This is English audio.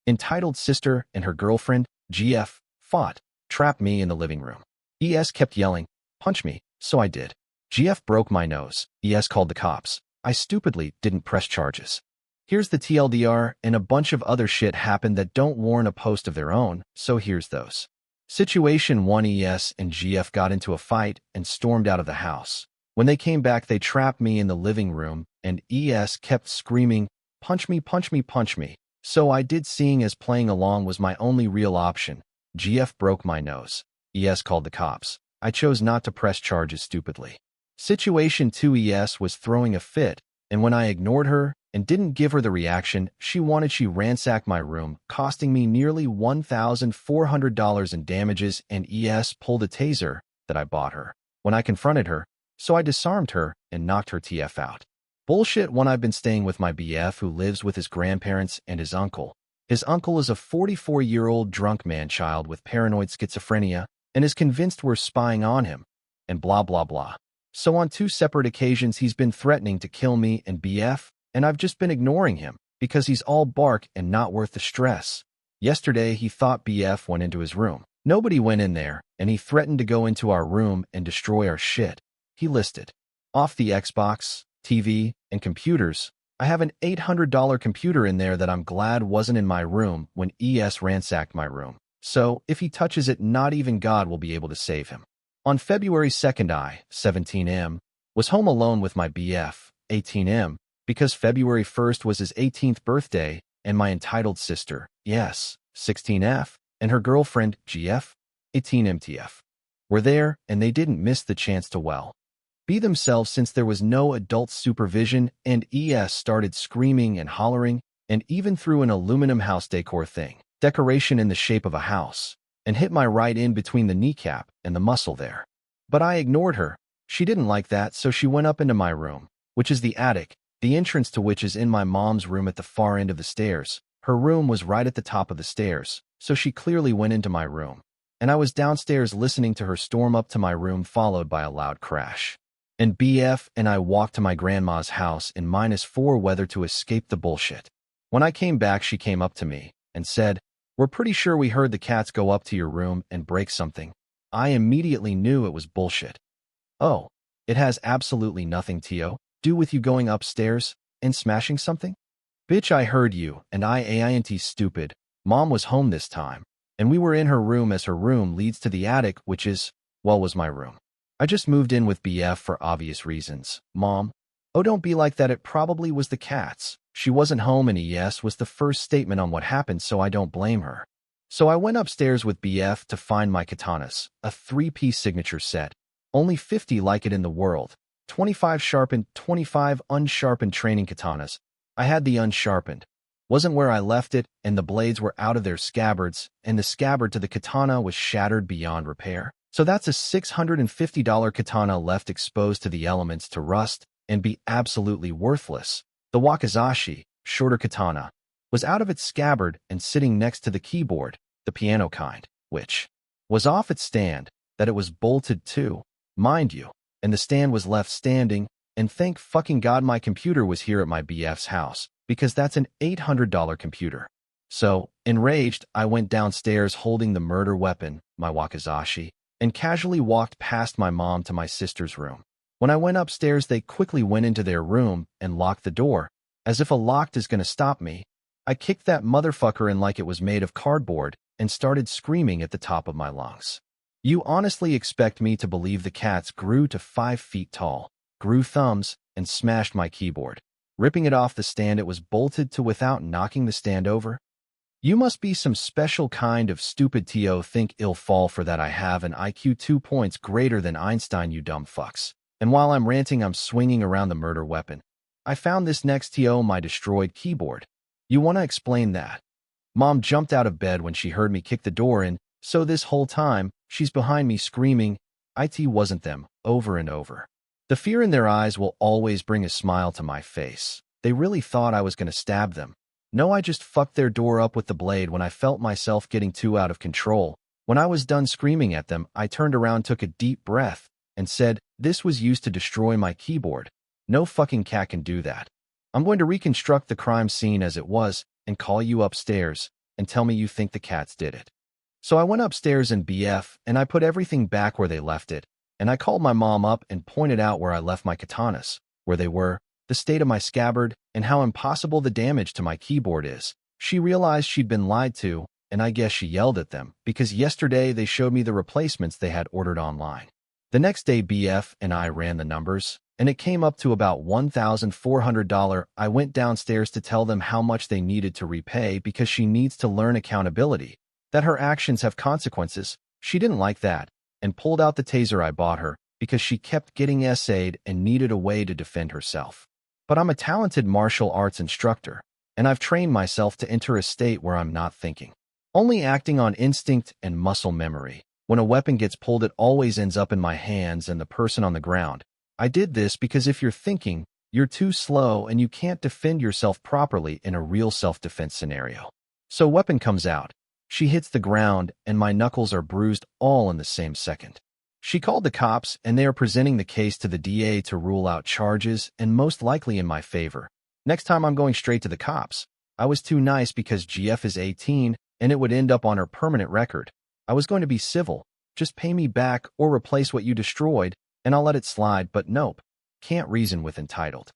entitled sister and her girlfriend, GF, fought, trapped me in the living room. ES kept yelling, "Punch me," so I did. GF broke my nose. ES called the cops. I stupidly didn't press charges. Here's the TLDR, and a bunch of other shit happened that don't warrant a post of their own, so here's those. Situation 1: ES and GF got into a fight and stormed out of the house. When they came back, they trapped me in the living room, and ES kept screaming, "Punch me, punch me, punch me." So I did, seeing as playing along was my only real option. GF broke my nose. ES called the cops. I chose not to press charges stupidly. Situation 2: ES was throwing a fit, and when I ignored her and didn't give her the reaction she wanted, she ransacked my room, costing me nearly $1,400 in damages, and ES pulled a taser that I bought her when I confronted her, so I disarmed her and knocked her TF out. Bullshit 1: I've been staying with my BF who lives with his grandparents and his uncle. His uncle is a 44-year-old drunk man-child with paranoid schizophrenia and is convinced we're spying on him, and blah blah blah. So on 2 separate occasions he's been threatening to kill me and BF, and I've just been ignoring him because he's all bark and not worth the stress. Yesterday he thought BF went into his room. Nobody went in there, and he threatened to go into our room and destroy our shit. He listed off the Xbox, TV, and computers. I have an $800 computer in there that I'm glad wasn't in my room when ES ransacked my room. So if he touches it, not even God will be able to save him. On February 2nd, I, 17M, was home alone with my BF, 18M, because February 1st was his 18th birthday, and my entitled sister, yes, 16F, and her girlfriend, GF, 18MTF, were there, and they didn't miss the chance to, well, be themselves since there was no adult supervision, and ES started screaming and hollering, and even threw an aluminum house decoration in the shape of a house, and hit my right in between the kneecap and the muscle there. But I ignored her. She didn't like that, so she went up into my room, which is the attic, the entrance to which is in my mom's room at the far end of the stairs. Her room was right at the top of the stairs, so she clearly went into my room. And I was downstairs listening to her storm up to my room, followed by a loud crash. And BF and I walked to my grandma's house in -4 weather to escape the bullshit. When I came back, she came up to me and said, "We're pretty sure we heard the cats go up to your room and break something." I immediately knew it was bullshit. Oh, it has absolutely nothing to do with you going upstairs and smashing something? Bitch, I heard you, and I ain't stupid. Mom was home this time, and we were in her room, as her room leads to the attic, which is, well, was my room. I just moved in with BF for obvious reasons. Mom, oh, don't be like that. It probably was the cats. She wasn't home, and ES was the first statement on what happened, so I don't blame her. So I went upstairs with BF to find my katanas, a 3-piece signature set. Only 50 like it in the world. 25 sharpened, 25 unsharpened training katanas. I had the unsharpened. Wasn't where I left it, and the blades were out of their scabbards, and the scabbard to the katana was shattered beyond repair. So that's a $650 katana left exposed to the elements to rust and be absolutely worthless. The wakizashi, shorter katana, was out of its scabbard and sitting next to the keyboard, the piano kind, which was off its stand, that it was bolted to, mind you, and the stand was left standing, and thank fucking God my computer was here at my BF's house, because that's an $800 computer. So, enraged, I went downstairs holding the murder weapon, my wakizashi, and casually walked past my mom to my sister's room. When I went upstairs, they quickly went into their room and locked the door. As if a lock is gonna stop me, I kicked that motherfucker in like it was made of cardboard and started screaming at the top of my lungs. You honestly expect me to believe the cats grew to 5 feet tall, grew thumbs, and smashed my keyboard, ripping it off the stand it was bolted to without knocking the stand over? You must be some special kind of stupid to think ill fall for that. I have an IQ 2 points greater than Einstein, you dumb fucks. And while I'm ranting, I'm swinging around the murder weapon. I found this next to my destroyed keyboard. You want to explain that? Mom jumped out of bed when she heard me kick the door in, so this whole time, she's behind me screaming, "It wasn't them," over and over. The fear in their eyes will always bring a smile to my face. They really thought I was going to stab them. No, I just fucked their door up with the blade when I felt myself getting too out of control. When I was done screaming at them, I turned around, took a deep breath, and said, "This was used to destroy my keyboard. No fucking cat can do that. I'm going to reconstruct the crime scene as it was and call you upstairs. and tell me you think the cats did it. So I went upstairs in BF and I put everything back where they left it, and I called my mom up and pointed out where I left my katanas, where they were, the state of my scabbard, and how impossible the damage to my keyboard is. She realized she'd been lied to, and I guess she yelled at them, because yesterday they showed me the replacements they had ordered online. The next day BF and I ran the numbers, and it came up to about $1,400. I went downstairs to tell them how much they needed to repay because she needs to learn accountability, that her actions have consequences. She didn't like that, and pulled out the taser I bought her because she kept getting SA'd and needed a way to defend herself. But I'm a talented martial arts instructor, and I've trained myself to enter a state where I'm not thinking, only acting on instinct and muscle memory. When a weapon gets pulled, it always ends up in my hands and the person on the ground. I did this because if you're thinking, you're too slow and you can't defend yourself properly in a real self-defense scenario. So weapon comes out. She hits the ground and my knuckles are bruised all in the same second. She called the cops and they are presenting the case to the DA to rule out charges and most likely in my favor. Next time I'm going straight to the cops. I was too nice because GF is 18 and it would end up on her permanent record. I was going to be civil. Just pay me back or replace what you destroyed and I'll let it slide, but nope. Can't reason with entitled.